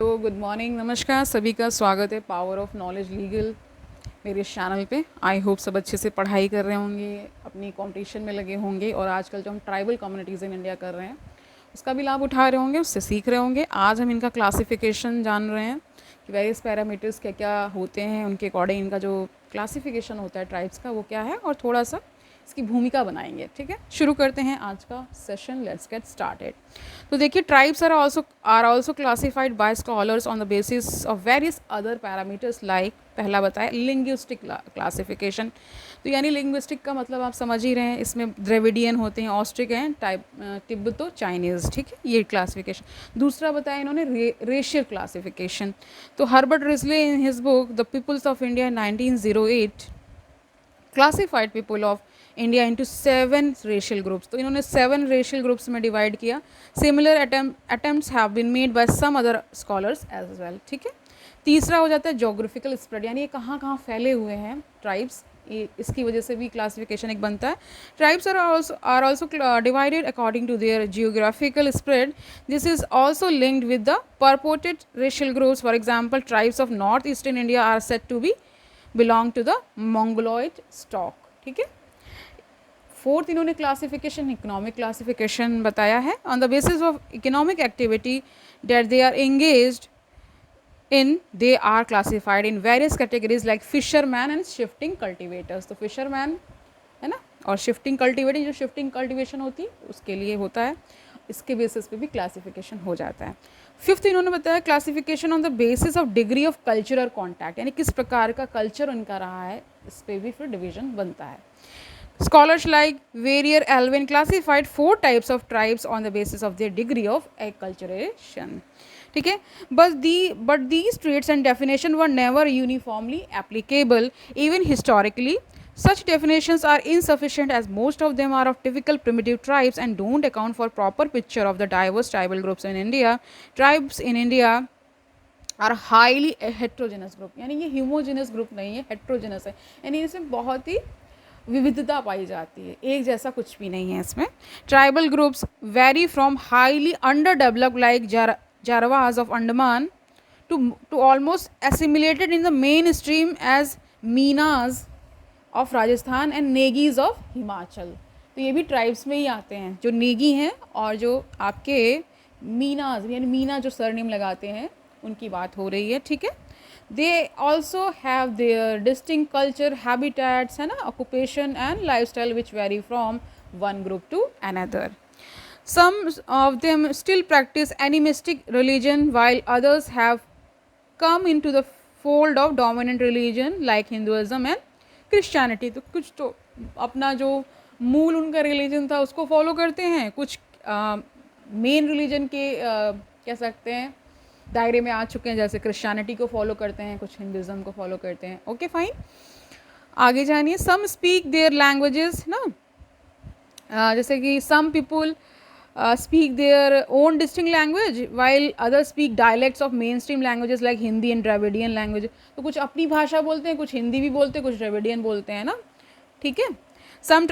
तो good morning, नमस्कार, सभी का स्वागत है पावर ऑफ नॉलेज लीगल मेरे इस चैनल पे। आई होप सब अच्छे से पढ़ाई कर रहे होंगे, अपनी कंपटीशन में लगे होंगे और आजकल जो हम ट्राइबल कम्युनिटीज़ इन इंडिया कर रहे हैं उसका भी लाभ उठा रहे होंगे, उससे सीख रहे होंगे। आज हम इनका क्लासिफिकेशन जान रहे हैं कि वेरियस पैरामीटर्स क्या क्या होते हैं, उनके अकॉर्डिंग इनका जो क्लासिफिकेशन होता है ट्राइब्स का वो क्या है, और थोड़ा सा इसकी भूमिका बनाएंगे। ठीक है, शुरू करते हैं आज का सेशन। Let's get started. तो देखिए, tribes are also classified by scholars on the basis of various other parameters like, पहला बताया लिंग्विस्टिक क्लासिफिकेशन। तो यानी लिंग्विस्टिक का मतलब आप समझ ही रहे हैं, इसमें द्रविडियन होते हैं, ऑस्ट्रिक हैं, तिब्बतो चाइनीज़। ठीक है, ये क्लासिफिकेशन। दूसरा बताया इन्होंने रेशियल क्लासिफिकेशन। तो Herbert Risley in his book the Peoples of India 1908 classified people of India into 7 racial groups. तो इन्होंने 7 रेशियल ग्रुप्स में डिवाइड किया। Similar attempts have been made by some other scholars as well. ठीक है, तीसरा हो जाता है जोग्राफिकल स्प्रेड, यानी ये कहाँ कहाँ फैले हुए हैं ट्राइब्स, इसकी वजह से भी क्लासिफिकेशन एक बनता है। Tribes are also divided according to their geographical spread. This is also linked with the purported racial groups. For example, tribes of north eastern India are said to be belong to the Mongoloid stock. ठीक है, fourth इन्होंने classification economic classification बताया है। On the basis of economic activity that they are engaged in, they are classified in various categories like fisherman and shifting cultivators. तो fisherman है ना, और shifting cultivating, जो शिफ्टिंग कल्टिवेशन होती है उसके लिए होता है, इसके बेसिस पे भी क्लासिफिकेशन हो जाता है। फिफ्थ इन्होंने बताया classification on the basis of degree of cultural contact, यानी किस प्रकार का कल्चर उनका रहा है, इस पर भी फिर डिवीजन बनता है। Scholars like Verrier Alvin classified 4 types of tribes on the basis of their degree of acculturation. ठीक है, but these traits and definition were never uniformly applicable even historically. Such definitions are insufficient as most of them are of typical primitive tribes and don't account for proper picture of the diverse tribal groups in India. Tribes in India are highly heterogeneous group, यानी ये homogeneous group नहीं है, heterogeneous है, यानी इसमें बहुत ही विविधता पाई जाती है, एक जैसा कुछ भी नहीं है इसमें। Tribal groups vary from highly underdeveloped like Jarawas of Andaman to almost assimilated in the mainstream as Meenas of Rajasthan and Negis of Himachal. तो ये भी ट्राइब्स में ही आते हैं, जो नेगी हैं और जो आपके मीनाज, यानी मीना जो सरनेम लगाते हैं, उनकी बात हो रही है। ठीक है, they also have their distinct culture, habitats, है ना, occupation and lifestyle which vary from one group to another. Some of them still practice animistic religion while others have come into the fold of dominant religion like Hinduism and Christianity. तो कुछ तो अपना जो मूल उनका religion था उसको follow करते हैं, कुछ मेन रिलीजन के कह सकते हैं दायरे में आ चुके हैं, जैसे क्रिश्चियनिटी को फॉलो करते हैं, कुछ हिंदुज़म को फॉलो करते हैं। ओके फाइन, आगे जानिए। सम स्पीक देयर लैंग्वेजेस ना, जैसे कि some people speak their own distinct language while other speak dialects of main stream languages like Hindi and Dravidian language. तो कुछ अपनी भाषा बोलते हैं, कुछ हिंदी भी बोलते हैं, कुछ द्रविडियन बोलते हैं ना। ठीक है, some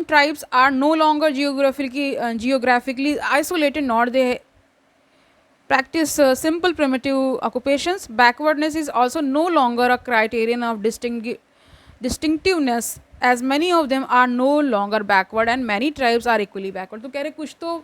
tribes are no longer geographically isolated, nor they practice simple primitive occupations. Backwardness is also no longer a criterion of distinctiveness, as many of them are no longer backward and many tribes are equally backward. तो कह रहे कुछ तो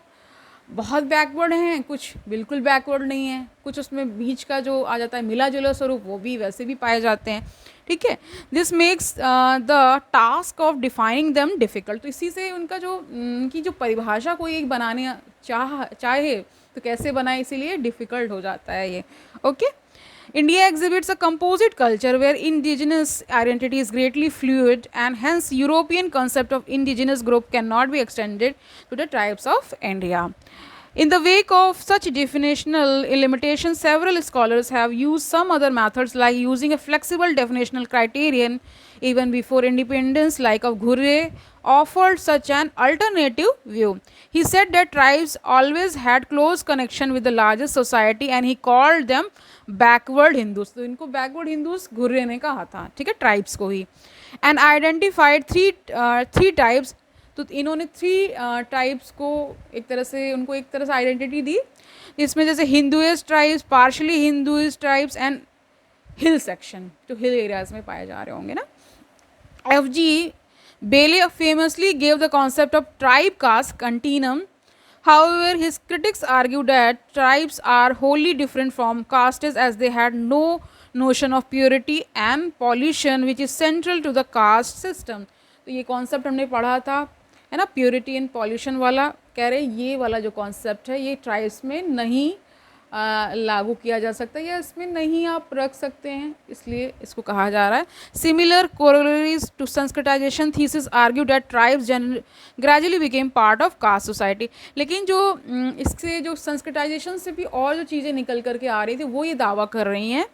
बहुत backward हैं, कुछ बिल्कुल backward नहीं है, कुछ उसमें बीच का जो आ जाता है मिला जुला स्वरूप वो भी वैसे भी पाए जाते हैं। ठीक है, this makes the task of defining them difficult. तो इसी से उनका जो उनकी जो परिभाषा कोई एक बनाने चाहे तो कैसे बनाए, इसीलिए डिफ़िकल्ट हो जाता है ये। Okay, India exhibits a composite culture where indigenous identity is greatly fluid, and hence European concept of indigenous group cannot be extended to the tribes of India. In the wake of such definitional limitations, several scholars have used some other methods like using a flexible definitional criterion. Even before independence, like of Ghurre, offered such an alternative view. He said that tribes always had close connection with the largest society and he called them backward Hindus. तो इनको backward Hindus घुर्रे ने कहा था, ठीक है, tribes को ही. And identified three types. तो इन्होंने 3 टाइप्स को एक तरह से उनको एक तरह से आइडेंटिटी दी. इसमें जैसे Hinduist tribes, partially Hinduist tribes and hill section, जो हिल एरियाज में पाए जा रहे होंगे ना। F.G. Bailey famously gave the concept of tribe caste continuum. However, his critics argued that tribes are wholly different from castes as they had no notion of purity and pollution which is central to the caste system. तो ये concept हमने पढ़ा था, है ना, purity and pollution वाला। कह रहे ये वाला जो कॉन्सेप्ट है ये ट्राइब्स में नहीं लागू किया जा सकता, या इसमें नहीं आप रख सकते हैं, इसलिए इसको कहा जा रहा है। Similar corollaries to Sanskritisation thesis argue that tribes gradually became part of caste society. लेकिन जो इससे जो संस्कृताइजेशन से भी और जो चीज़ें निकल करके आ रही थी वो ये दावा कर रही हैं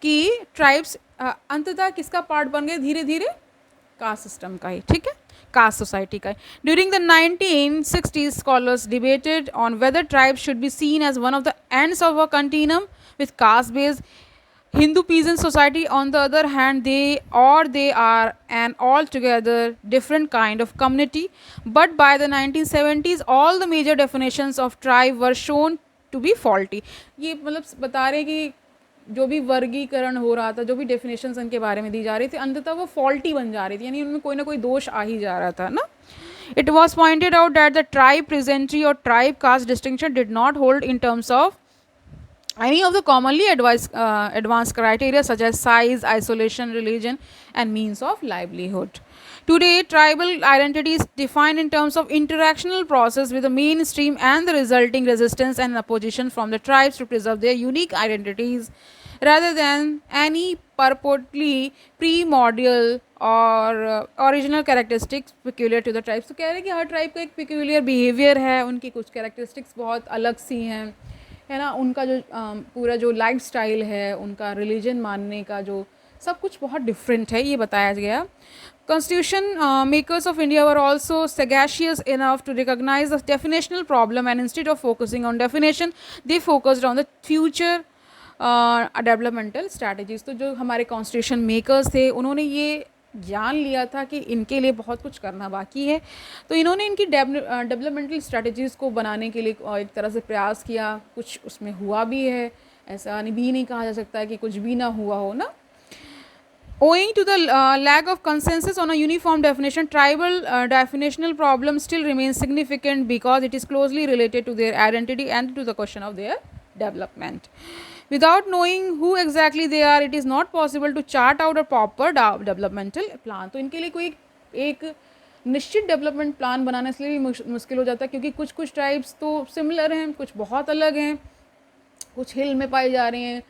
कि ट्राइब्स अंततः किसका पार्ट बन गए, धीरे धीरे कास्ट सिस्टम का ही, ठीक है, caste society का। During the 1960s, scholars debated on whether tribes should be seen as one of the ends of a continuum with caste-based Hindu peasant society. On the other hand, they are an altogether different kind of community. But by the 1970s, all the major definitions of tribe were shown to be faulty. ये मतलब बता रहे कि जो भी वर्गीकरण हो रहा था, जो भी डेफिनेशंस उनके बारे में दी जा रही थी, अंततः वो फॉल्टी बन जा रही थी, यानी उनमें कोई ना कोई दोष आ ही जा रहा था ना। It was pointed out that the tribe peasantry और tribe caste distinction did not hold in terms of any of the commonly advanced criteria such as size, isolation, religion and means of livelihood. Today, tribal identity is defined in terms of interactional process with the mainstream and the resulting resistance and opposition from the tribes to preserve their unique identities rather than any purportedly primordial or original characteristics peculiar to the tribes. तो कह रहे हैं कि हर tribe का एक peculiar behavior है, उनकी कुछ characteristics बहुत अलग सी हैं, है ना, उनका जो पूरा जो लाइफ स्टाइल है, उनका रिलीजन मानने का जो सब कुछ बहुत डिफरेंट है, ये बताया गया। Constitution makers of India were also sagacious enough to recognize the definitional problem, and instead of focusing on definition, they focused on the future developmental strategies. तो जो हमारे कॉन्स्टिट्यूशन मेकर्स थे उन्होंने ये जान लिया था कि इनके लिए बहुत कुछ करना बाकी है, तो इन्होंने इनकी डेवलपमेंटल स्ट्रैटेजीज़ को बनाने के लिए एक तरह से प्रयास किया। कुछ उसमें हुआ भी है, ऐसा भी नहीं कहा जा सकता है कि कुछ भी ना हुआ हो ना। Owing to the lack of consensus on a uniform definition, tribal definitional problem still remains significant because it is closely related to their identity and to the question of their development. Without knowing who exactly they are, it is not possible to chart out a proper developmental plan. तो इनके लिए कोई एक निश्चित development plan बनाने से भी मुश्किल हो जाता है, क्योंकि कुछ कुछ ट्राइब्स तो सिमिलर हैं, कुछ बहुत अलग हैं, कुछ हिल में पाई जा रही हैं,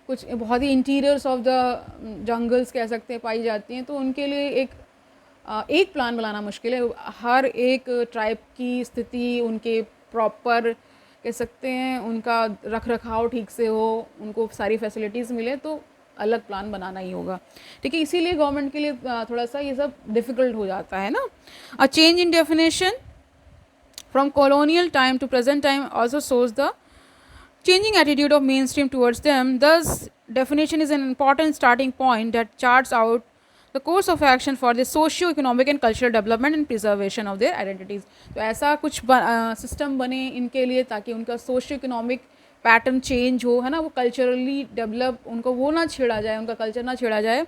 कुछ बहुत ही इंटीरियर्स ऑफ द जंगल्स कह सकते हैं पाई जाती हैं। तो उनके लिए एक प्लान बनाना मुश्किल है। हर एक ट्राइब की स्थिति, उनके प्रॉपर कह सकते हैं उनका रख रखाव ठीक से हो, उनको सारी फैसिलिटीज़ मिले, तो अलग प्लान बनाना ही होगा, ठीक है। इसीलिए गवर्नमेंट के लिए थोड़ा सा ये सब डिफ़िकल्ट हो जाता है ना। A change in definition from colonial time to present time also shows the changing attitude of mainstream towards them. Thus, definition is an important starting point that charts out the course of action for the socio-economic and cultural development and preservation of their identities. तो ऐसा कुछ system बने इनके लिए ताकि उनका socio-economic pattern change हो, है ना, वो कल्चरली डेवलप, उनको वो ना छेड़ा जाए, उनका कल्चर ना छेड़ा जाए,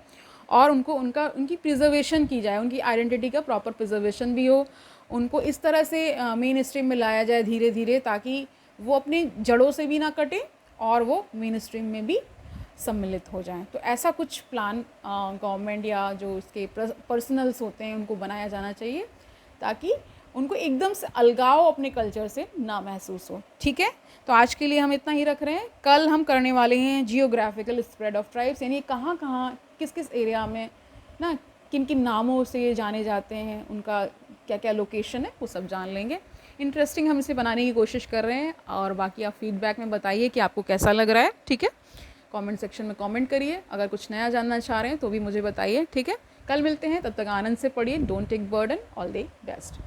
और उनको उनकी प्रिजर्वेशन की जाए, उनकी आइडेंटिटी का प्रॉपर प्रिजर्वेशन भी हो, उनको इस तरह से मेन स्ट्रीम में लाया जाए धीरे धीरे, ताकि वो अपनी जड़ों से भी ना कटे और वो मेन स्ट्रीम में भी सम्मिलित हो जाएं। तो ऐसा कुछ प्लान गवर्नमेंट या जो इसके पर्सनल्स होते हैं उनको बनाया जाना चाहिए, ताकि उनको एकदम से अलगाव अपने कल्चर से ना महसूस हो, ठीक है। तो आज के लिए हम इतना ही रख रहे हैं। कल हम करने वाले हैं जियोग्राफिकल स्प्रेड ऑफ ट्राइब्स, यानी कहाँ कहाँ किस किस एरिया में ना किन किन नामों से ये जाने जाते हैं, उनका क्या क्या लोकेशन है, वो सब जान लेंगे। इंटरेस्टिंग हम इसे बनाने की कोशिश कर रहे हैं, और बाकी आप फीडबैक में बताइए कि आपको कैसा लग रहा है, ठीक है। कमेंट सेक्शन में कमेंट करिए, अगर कुछ नया जानना चाह रहे हैं तो भी मुझे बताइए, ठीक है। कल मिलते हैं, तब तक आनंद से पढ़िए। Don't take burden. All the best.